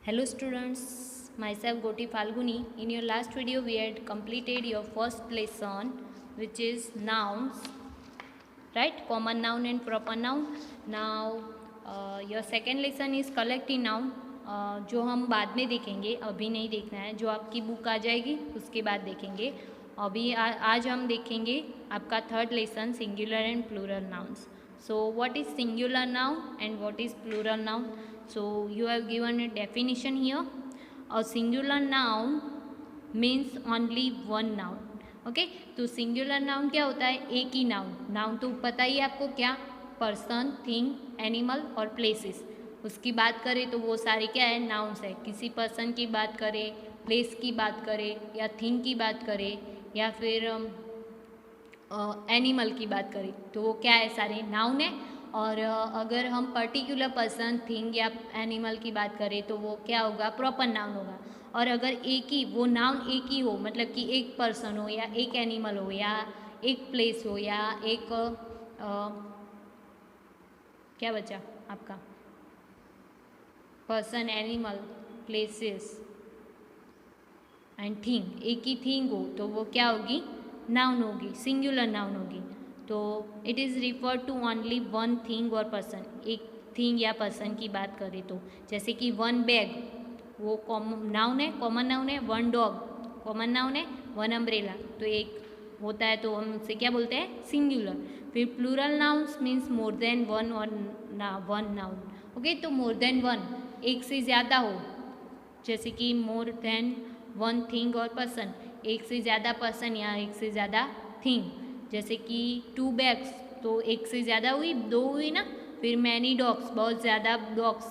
Hello students, myself Goti Falguni. In your last video we had completed your first lesson which is nouns, right? Common noun and proper noun. Now your second lesson is collective noun, जो हम बाद में देखेंगे, अभी नहीं देखना है. जो आपकी बुक आ जाएगी उसके बाद देखेंगे. अभी आज हम देखेंगे आपका third lesson singular and plural nouns. So what is singular noun and what is plural noun? So you have given a definition here. A singular noun means only one noun. Okay तो singular noun क्या होता है? एक ही noun. Noun तो पता ही है आपको, क्या? पर्सन, थिंग, एनिमल और प्लेसेस. उसकी बात करें तो वो सारे क्या है? नाउन्स है. किसी पर्सन की बात करें, प्लेस की बात करें या थिंग की बात करें या फिर एनिमल की बात करें तो वो क्या है? सारे नाउन है. और अगर हम पर्टिकुलर पर्सन, थिंग या एनिमल की बात करें तो वो क्या होगा? प्रॉपर नाउन होगा. और अगर एक ही वो नाउन एक ही हो, मतलब कि एक पर्सन हो या एक एनिमल हो या एक प्लेस हो या एक क्या बचा आपका? Person, animal, places and thing. एक ही थिंग हो तो वो क्या होगी? नाउन होगी, सिंगुलर नाउन होगी. तो it is refer to only one thing और पर्सन. एक थिंग या पर्सन की बात करें तो जैसे कि वन बैग, वो नाउन है, कॉमन नाउन है. वन डॉग कॉमन नाउन है. वन अम्ब्रेला तो एक होता है तो हम उसे क्या बोलते हैं? सिंगुलर. फिर plural nouns means more than one और वन नाउन. ओके तो मोर देन वन, एक से ज़्यादा हो, जैसे कि मोर देन वन थिंग और पर्सन, एक से ज़्यादा पर्सन या एक से ज़्यादा थिंग. जैसे कि टू बैग्स तो एक से ज़्यादा हुई, दो हुई ना. फिर मैनी डॉग्स, बहुत ज़्यादा डॉग्स.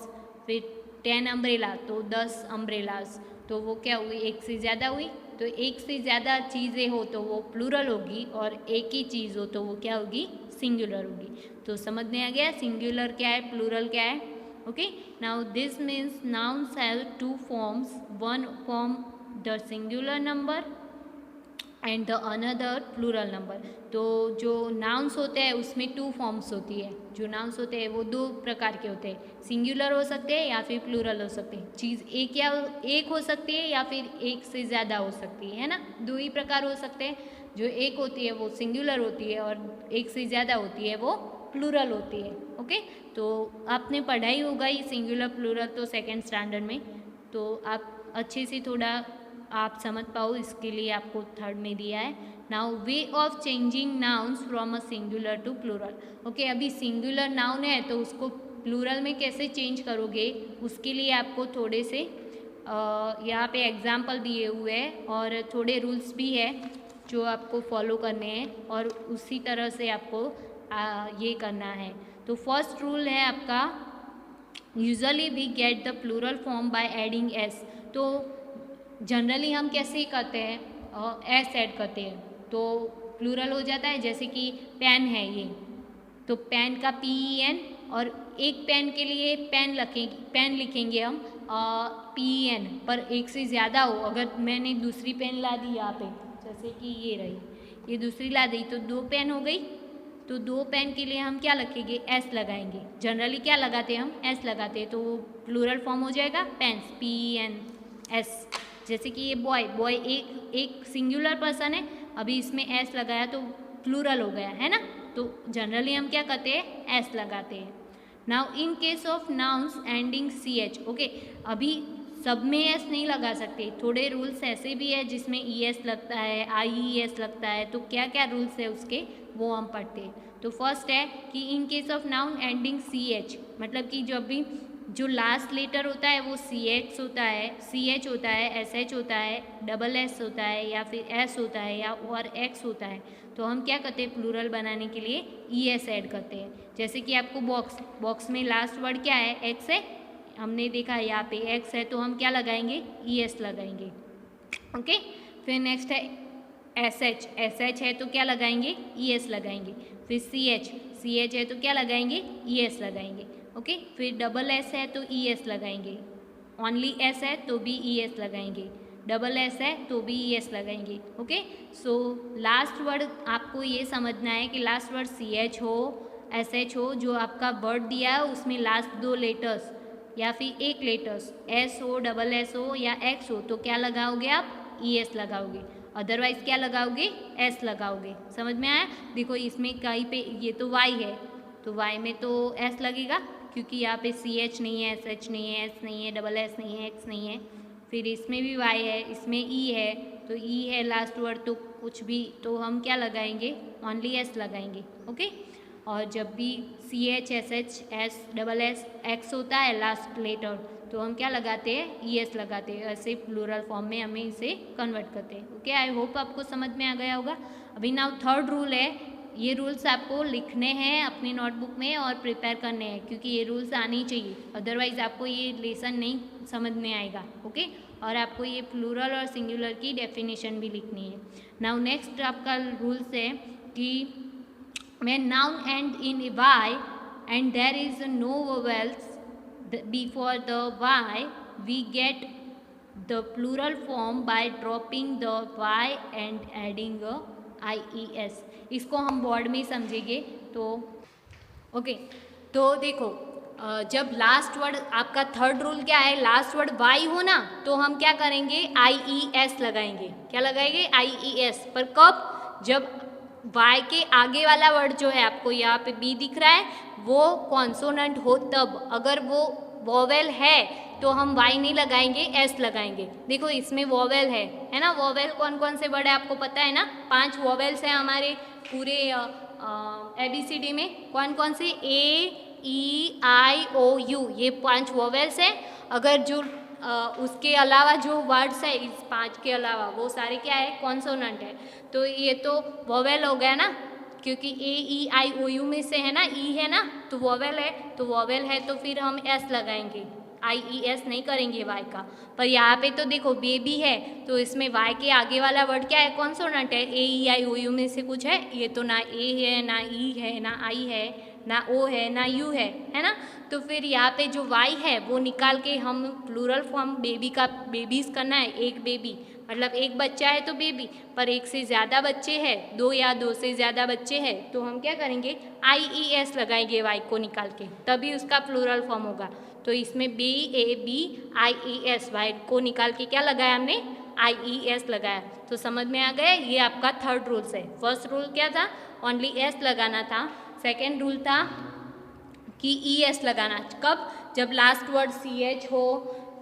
फिर 10 अम्ब्रेला तो 10 अम्ब्रेलास, तो वो क्या हुई? एक से ज़्यादा हुई. तो एक से ज़्यादा चीज़ें हो तो वो प्लूरल होगी और एक ही चीज़ हो तो वो क्या होगी? सिंगुलर होगी. तो समझ में आ गया सिंगुलर क्या है, प्लूरल क्या है? Okay now this means nouns have two forms. One form the singular number and the another plural number. तो जो नाउन्स होते हैं उसमें टू फॉर्म्स होती है. जो नाउन्स होते हैं वो दो प्रकार के होते हैं, सिंगुलर हो सकते हैं या फिर प्लूरल हो सकते हैं. चीज़ एक हो सकती है या फिर एक से ज़्यादा हो सकती है ना. दो ही प्रकार हो सकते हैं. जो एक होती है वो सिंगुलर होती है और एक से ज़्यादा होती है वो प्लूरल होती है. ओके तो आपने पढ़ा ही होगा ये सिंगुलर प्लूरल तो सेकेंड स्टैंडर्ड में. तो आप अच्छे से थोड़ा आप समझ पाओ इसके लिए आपको थर्ड में दिया है. Now way of changing nouns from a singular to plural. Okay अभी सिंगुलर नाउन है तो उसको प्लूरल में कैसे चेंज करोगे, उसके लिए आपको थोड़े से यहाँ पे एग्जाम्पल दिए हुए हैं और थोड़े रूल्स भी है जो आपको फॉलो करने हैं और उसी तरह से आपको ये करना है. तो फर्स्ट रूल है आपका, usually we get the plural form by adding S. तो जनरली हम कैसे करते हैं? एस ऐड करते हैं तो प्लूरल हो जाता है. जैसे कि पेन है ये, तो पेन का PEN और एक पेन के लिए पेन लिखेंगे हम PEN, पर एक से ज़्यादा हो. अगर मैंने दूसरी पेन ला दी यहाँ पे, जैसे कि ये रही, ये दूसरी ला दी तो दो पेन हो गई. तो दो पेन के लिए हम क्या लिखेंगे? एस लगाएंगे. जनरली क्या लगाते हैं हम? एस लगाते हैं. तो वो प्लूरल फॉर्म हो जाएगा पेन्स, PENS. जैसे कि ये बॉय एक सिंगुलर पर्सन है, अभी इसमें एस लगाया तो प्लूरल हो गया है ना. तो जनरली हम क्या करते हैं? एस लगाते हैं. Now in case of nouns ending CH. Okay अभी सब में एस नहीं लगा सकते, थोड़े रूल्स ऐसे भी है जिसमें ES लगता है, IES लगता है. तो क्या क्या रूल्स है उसके वो हम पढ़ते हैं. तो फर्स्ट है कि in case of noun ending CH, मतलब कि जब भी जो लास्ट लेटर होता है वो CH होता है, SH होता है, SS होता है या फिर S होता है या और X होता है, तो हम क्या करते हैं? प्लूरल बनाने के लिए ES ऐड करते हैं. जैसे कि आपको बॉक्स में लास्ट वर्ड क्या है? X है. हमने देखा यहाँ पे X है तो हम क्या लगाएंगे? ES लगाएंगे. ओके फिर नेक्स्ट है SH है तो क्या लगाएंगे? ES लगाएंगे. फिर CH है तो क्या लगाएंगे? ES लगाएंगे. ओके फिर SS है तो ES लगाएंगे. ओनली S है तो भी ES लगाएंगे. SS है तो भी ES लगाएंगे. ओके सो लास्ट वर्ड आपको ये समझना है कि लास्ट वर्ड CH हो, SH हो, जो आपका वर्ड दिया है उसमें लास्ट दो लेटर्स या फिर एक लेटर्स एस हो, डबल एस हो या एक्स हो तो क्या लगाओगे आप? ई एस लगाओगे, अदरवाइज क्या लगाओगे? एस लगाओगे। समझ में आया? देखो इसमें कहीं पे ये तो वाई है तो वाई में तो एस लगेगा क्योंकि यहाँ पे सी एच नहीं है, एस एच नहीं है, एस नहीं है, डबल एस नहीं है, एक्स नहीं है। फिर इसमें भी वाई है, इसमें ई है तो ई है लास्ट वर्ड तो कुछ भी तो हम क्या लगाएंगे? ओनली एस लगाएंगे। ओके। और जब भी C H, S H, S, double S, X होता है लास्ट लेटर तो हम क्या लगाते हैं? ई एस लगाते हैं। ऐसे प्लूरल फॉर्म में हमें इसे कन्वर्ट करते हैं। ओके, आई होप आपको समझ में आ गया होगा। अभी नाउ थर्ड रूल है, ये रूल्स आपको लिखने हैं अपनी नोटबुक में और प्रिपेयर करने हैं क्योंकि ये रूल्स आने चाहिए, अदरवाइज आपको ये लेसन नहीं समझ में आएगा। ओके, और आपको ये प्लूरल और सिंगुलर की डेफिनेशन भी लिखनी है। नाउ नेक्स्ट आपका रूल्स है कि when noun end in y and there is no vowels before the y, we get the plural form by dropping the y and adding a ies। इसको हम board में ही समझेंगे तो ओके। तो देखो जब लास्ट वर्ड आपका थर्ड रूल क्या है? लास्ट वर्ड वाई हो ना तो हम क्या करेंगे? आई ई एस लगाएंगे। क्या लगाएंगे? आई ई एस। पर कब? जब वाई के आगे वाला वर्ड जो है आपको यहाँ पे बी दिख रहा है वो कॉन्सोनेंट हो तब। अगर वो वोवेल है तो हम वाई नहीं लगाएंगे, एस लगाएंगे। देखो इसमें वोवेल है ना? वोवेल कौन कौन से वर्ड है आपको पता है ना? 5 वोवेल्स हैं हमारे पूरे ABCD में। कौन कौन से? ए, ई, आई, ओ, यू, ये 5 वोवेल्स हैं। अगर जो उसके अलावा जो वर्ड्स है इस 5 के अलावा वो सारे क्या है? कॉन्सोनेंट है। तो ये तो वोवेल हो गया ना, क्योंकि ए, ई, आई, ओ, यू में से है ना, ई है ना तो वोवेल है। तो वोवेल है तो फिर हम एस लगाएंगे, आई ई एस नहीं करेंगे वाई का। पर यहाँ पे तो देखो बेबी है तो इसमें वाई के आगे वाला वर्ड क्या है? कॉन्सोनेंट है। ए, ई, आई, ओ, यू में से कुछ है? ये तो ना ए है, ना ई है, ना आई है, ना ओ है, ना यू है ना? तो फिर यहाँ पे जो वाई है वो निकाल के हम प्लूरल फॉर्म बेबी का बेबीज करना है। एक बेबी मतलब एक बच्चा है तो बेबी, पर एक से ज़्यादा बच्चे हैं, 2 या 2 से ज़्यादा बच्चे हैं तो हम क्या करेंगे? आई ई एस लगाएंगे वाई को निकाल के, तभी उसका प्लूरल फॉर्म होगा। तो इसमें बी, ए, बी, आई ई एस, वाई को निकाल के क्या लगाया हमने? आई ई एस लगाया। तो समझ में आ गया? ये आपका थर्ड रूल्स है। फर्स्ट रूल क्या था? ओनली एस लगाना था। सेकेंड रूल था कि ई एस लगाना। कब? जब लास्ट वर्ड सी एच हो।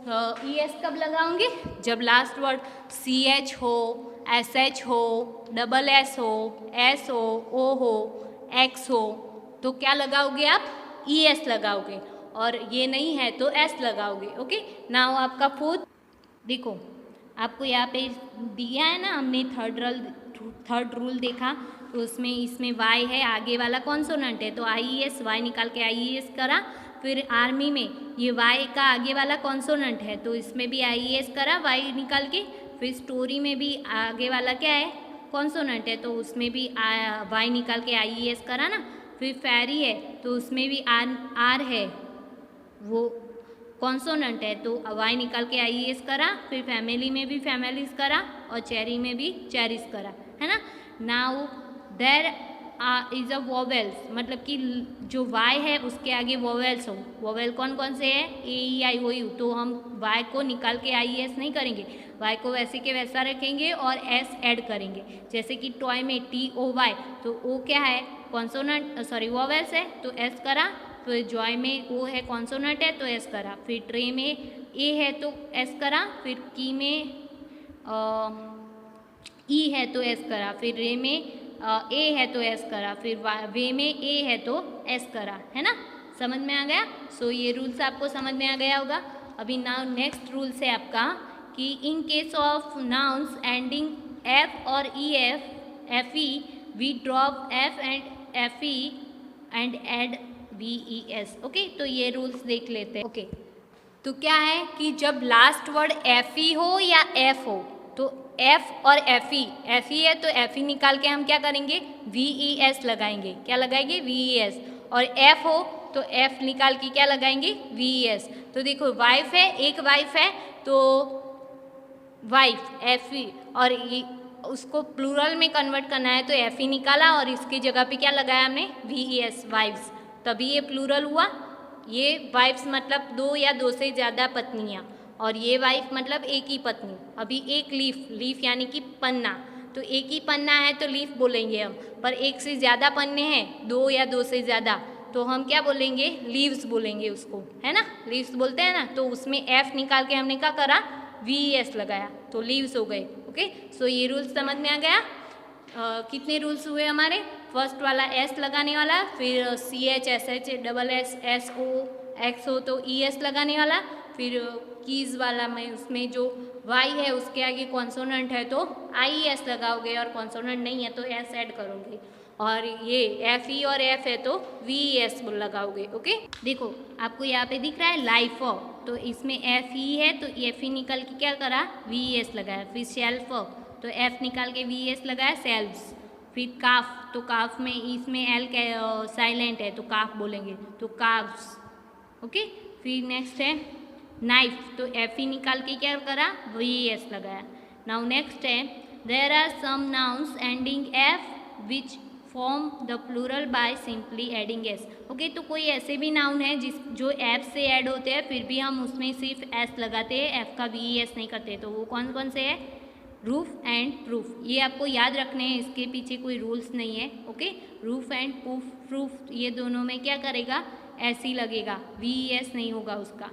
ई एस कब लगाओगे? जब लास्ट वर्ड सी एच हो, एस एच हो, डबल एस हो, एस हो, ओ हो, एक्स हो तो क्या लगाओगे आप? ई एस लगाओगे। और ये नहीं है तो एस लगाओगे। ओके, नाउ आपका फोर्थ देखो, आपको यहाँ पे दिया है ना, हमने थर्ड रूल देखा तो उसमें इसमें वाई है, आगे वाला कॉन्सोनेंट है तो आई ई एस, वाई निकाल के आई ई एस करा। फिर आर्मी में ये वाई का आगे वाला कॉन्सोनेंट है तो इसमें भी आई ई एस करा वाई निकाल के। फिर स्टोरी में भी आगे वाला क्या है? कॉन्सोनेंट है तो उसमें भी वाई निकाल के आई ई एस करा ना। फिर फेरी है तो उसमें भी आर है, वो कॉन्सोनेंट है तो वाई निकाल के आई एस करा। फिर फैमिली में भी फैमिलीज करा और चेरी में भी चेरीज करा, है ना? Now there is a vowels, मतलब कि जो वाई है उसके आगे वोवेल्स हो। वोवेल कौन कौन से है? ए, ई, आई, ओ, यू। तो हम वाई को निकाल के आई एस नहीं करेंगे, वाई को वैसे के वैसा रखेंगे और एस ऐड करेंगे। जैसे कि टॉय में टी ओ वाई तो ओ क्या है? कॉन्सोनेंट, सॉरी वोवेल्स है तो एस करा। फिर जॉय में ओ है कॉन्सोनेंट है तो एस करा। फिर ट्रे में ए है तो एस करा। फिर की में ई है तो एस करा। फिर रे में ए है तो एस करा। फिर वे में ए है तो एस करा, है ना? समझ में आ गया? सो ये रूल्स आपको समझ में आ गया होगा। अभी नाउ नेक्स्ट रूल्स है आपका कि in case of nouns ending F और E F E we drop F and F E and add V E S. Okay, तो ये रूल्स देख लेते हैं। ओके, तो क्या है कि जब लास्ट वर्ड एफ ई हो या एफ हो तो एफ और एफ ई है तो एफ ई निकाल के हम क्या करेंगे? वी ई एस लगाएंगे। क्या लगाएंगे? We E S. और एफ हो तो एफ निकाल के क्या लगाएंगे? We E S. तो देखो वाइफ है, एक वाइफ है तो वाइफ एफ ई, और उसको प्लूरल में कन्वर्ट करना है तो एफ ई निकाला और इसकी जगह पे क्या लगाया हमने? वी ई एस, वाइफ्स, तभी ये प्लूरल हुआ। ये वाइफ्स मतलब 2 या 2 से ज़्यादा पत्नियाँ, और ये वाइफ मतलब एक ही पत्नी। अभी एक लीफ यानी कि पन्ना, तो एक ही पन्ना है तो लीफ बोलेंगे हम, पर एक से ज़्यादा पन्ने हैं, 2 या 2 से ज़्यादा, तो हम क्या बोलेंगे, लीव्स बोलेंगे उसको, है ना, लीव्स बोलते हैं ना। तो उसमें एफ निकाल के हमने क्या करा, VES लगाया, तो लीव्स हो गए। ओके, सो ये रूल्स समझ में आ गया। कितने रूल्स हुए हमारे, फर्स्ट वाला एस लगाने वाला, फिर CH SH SSO XO तो ES लगाने वाला, फिर कीज वाला में उसमें जो वाई है उसके आगे कॉन्सोनेंट है तो IES लगाओगे, और कॉन्सोनेंट नहीं है तो S ऐड करोगे, और ये FE और F है तो VES लगाओगे। ओके, देखो आपको यहाँ पे दिख रहा है लाइफ, तो इसमें FE है तो FE निकल के क्या करा, VES लगाया, फिर शेल्फ तो F निकाल के VES लगाया, सेल्व्स, फिर काफ, तो काफ में इसमें L साइलेंट है तो काफ बोलेंगे, तो काफ्स। ओके, फिर नेक्स्ट है नाइफ, तो FE निकाल के क्या करा, VES लगाया। नाउ नेक्स्ट है there are some nouns ending F which form the plural by simply adding S. Okay, तो कोई ऐसे भी नाउन है जो एफ से ऐड होते हैं फिर भी हम उसमें सिर्फ एस लगाते हैं, एफ का VES नहीं करते, तो वो कौन कौन से है, रूफ एंड प्रूफ। ये आपको याद रखने हैं, इसके पीछे कोई रूल्स नहीं है। ओके, रूफ एंड प्रूफ ये दोनों में क्या करेगा, एस ही लगेगा, VES नहीं होगा उसका।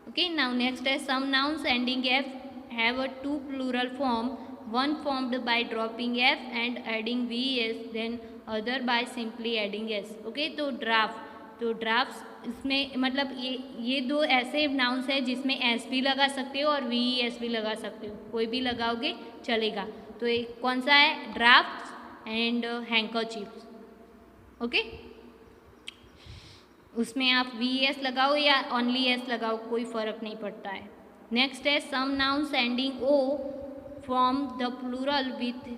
ओके, नाउ नेक्स्ट है some nouns ending F have a 2 plural form, one formed by dropping F and adding VES, then other by simply adding S। Okay, तो ड्राफ्ट इसमें मतलब ये 2 ऐसे नाउन्स है जिसमें S भी लगा सकते हो और VES भी लगा सकते हो, कोई भी लगाओगे चलेगा। तो एक कौन सा है, ड्राफ्ट एंड हैंकरचीफ। ओके, उसमें आप VES लगाओ या ओनली S लगाओ, कोई फर्क नहीं पड़ता है। नेक्स्ट है some nouns ending O form the plural with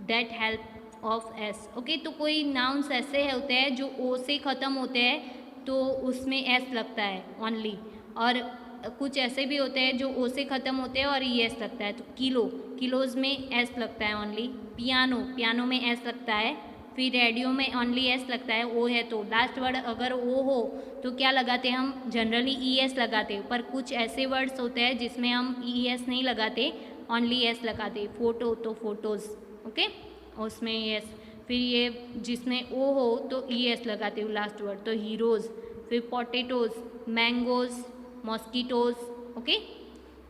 that help of S. Okay, तो कोई नाउन्स ऐसे होते हैं जो ओ से ख़त्म होते हैं तो उसमें एस लगता है ओनली, और कुछ ऐसे भी होते हैं जो ओ से ख़त्म होते हैं और ES लगता है, तो किलोज़ में एस लगता है ओनली, पियानो में एस लगता है, फिर रेडियो में ओनली एस लगता है, ओ है तो लास्ट वर्ड अगर ओ हो तो क्या लगाते हैं हम, जनरली ES लगाते हैं, पर कुछ ऐसे वर्ड्स होते हैं जिसमें हम ES नहीं लगाते, ओनली एस लगाते, फोटो तो फोटोज़। ओके, उसमें एस, फिर ये जिसमें ओ हो तो ES लगाते हो लास्ट वर्ड, तो हीरोज़, फिर पोटैटोज़, मैंगोज़, मॉस्किटोज़। ओके,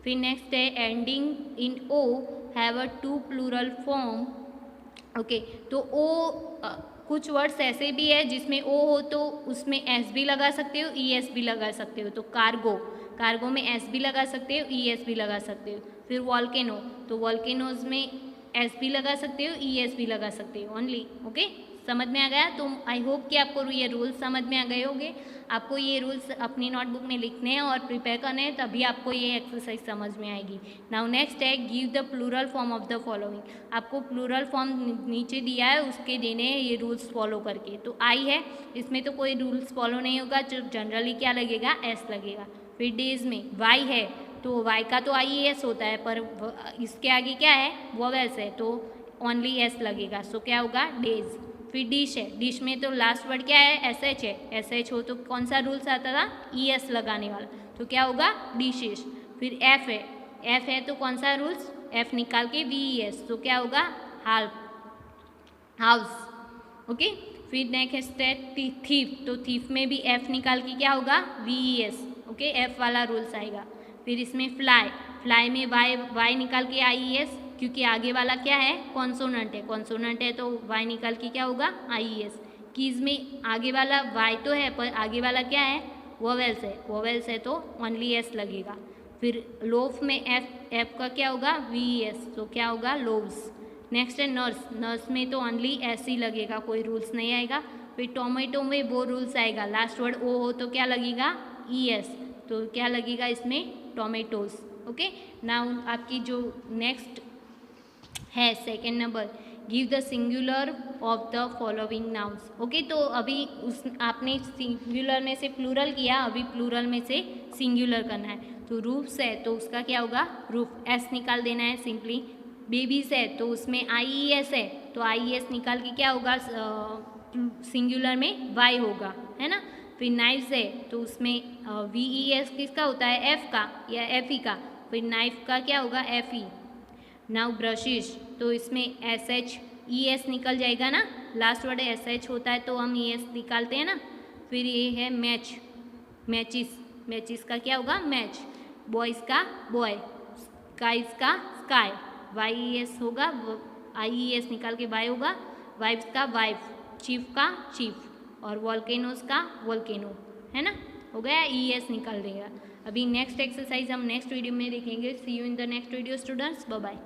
फिर नेक्स्ट है ending in O have a 2 plural form. Okay, तो ओ कुछ वर्ड्स ऐसे भी है जिसमें ओ हो तो उसमें एस भी लगा सकते हो, ES भी लगा सकते हो, तो कार्गो में एस भी लगा सकते हो, ES भी लगा सकते हो। फिर वॉल्केनो, तो वॉल्केनोज में एस भी लगा सकते हो, ES भी लगा सकते हो ओनली। ओके, समझ में आ गया। तो आई होप कि आपको ये रूल्स समझ में आ गए होंगे। आपको ये रूल्स अपनी नोटबुक में लिखने हैं और प्रिपेयर करने हैं, तभी आपको ये एक्सरसाइज समझ में आएगी। Now next is give the plural form of the following. आपको प्लूरल फॉर्म नीचे दिया है, उसके देने हैं ये रूल्स फॉलो करके। तो आई है, इसमें तो कोई रूल्स फॉलो नहीं होगा, जो जनरली क्या लगेगा, एस लगेगा। फिर डेज में वाई है तो वाई का तो IES होता है, पर इसके आगे क्या है, वोवेल्स है तो ओनली एस लगेगा, सो क्या होगा, डेज। फिर डिश है, डिश में तो लास्ट वर्ड क्या है, SH है, SH हो तो कौन सा रूल्स आता था, ES लगाने वाला, तो क्या होगा, डिशेस। फिर F है तो कौन सा रूल्स, F निकाल के VES, तो क्या होगा, हाउस। ओके, फिर नेक्स्ट है थीफ, तो थीफ में भी F निकाल के क्या होगा, VES। ओके, F वाला रूल्स आएगा। फिर इसमें फ्लाई में वाई निकाल के IES, क्योंकि आगे वाला क्या है, कॉन्सोनेंट है तो वाई निकाल के क्या होगा, IES। कीज में आगे वाला वाई तो है पर आगे वाला क्या है, वोवेल्स है तो ओनली एस लगेगा। फिर लोफ में एफ का क्या होगा, VES, तो क्या होगा, लोव्स। नेक्स्ट है नर्स में तो ओनली एस ही लगेगा, कोई रूल्स नहीं आएगा। फिर टोमेटो में वो रूल्स आएगा, लास्ट वर्ड ओ हो तो क्या लगेगा, ES, तो क्या लगेगा इसमें, टोमेटोज। ओके, नाउ आपकी जो नेक्स्ट है second number, give the singular of the following nouns. Okay, तो अभी आपने सिंगुलर में से प्लूरल किया, अभी प्लूरल में से सिंगुलर करना है। तो रूफ्स है तो उसका क्या होगा, रूफ, एस निकाल देना है सिंपली। बेबीज है तो उसमें IES है तो IES निकाल के क्या होगा, सिंगुलर में वाई होगा, है ना। फिर नाइफ्स है तो उसमें VES किसका होता है, F का या FE का, फिर नाइफ का क्या होगा, FE। नाउ ब्रशेस, तो इसमें SHES निकल जाएगा ना, लास्ट वर्ड SH होता है तो हम ES निकालते हैं ना। फिर ये है मैच, मैचिस, मैचिस का क्या होगा, मैच। बॉयज़ का बॉय, स्काइज का स्काई, YES होगा, IES निकाल के बाय होगा, वाइफ्स का वाइफ, चीफ का चीफ, और वॉल्केनोस का वॉल्केनो, है ना, हो गया, ES निकल देगा। अभी नेक्स्ट एक्सरसाइज हम नेक्स्ट वीडियो में देखेंगे। See you in the next video students, bye bye.